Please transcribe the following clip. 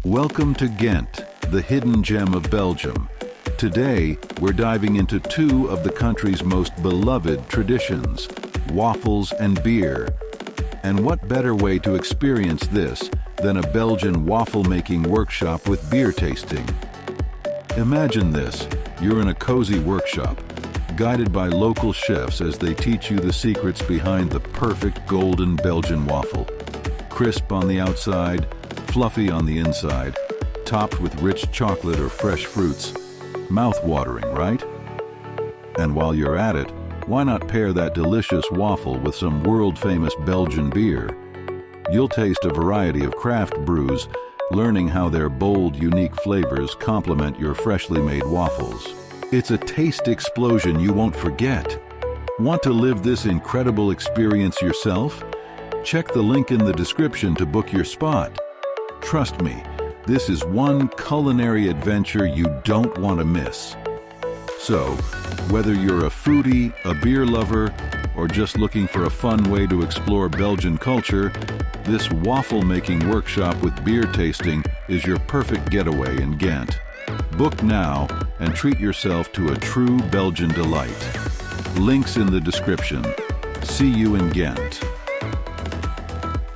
Welcome to Ghent, the hidden gem of Belgium. Today, we're diving into two of the country's most beloved traditions, waffles and beer. And what better way to experience this than a Belgian waffle-making workshop with beer tasting? Imagine this, you're in a cozy workshop, guided by local chefs as they teach you the secrets behind the perfect golden Belgian waffle. Crisp on the outside, fluffy on the inside, topped with rich chocolate or fresh fruits. Mouth-watering, right? And while you're at it, why not pair that delicious waffle with some world-famous Belgian beer? You'll taste a variety of craft brews, learning how their bold, unique flavors complement your freshly made waffles. It's a taste explosion you won't forget. Want to live this incredible experience yourself? Check the link in the description to book your spot. Trust me, this is one culinary adventure you don't want to miss. So, whether you're a foodie, a beer lover, or just looking for a fun way to explore Belgian culture, this waffle-making workshop with beer tasting is your perfect getaway in Ghent. Book now and treat yourself to a true Belgian delight. Links in the description. See you in Ghent.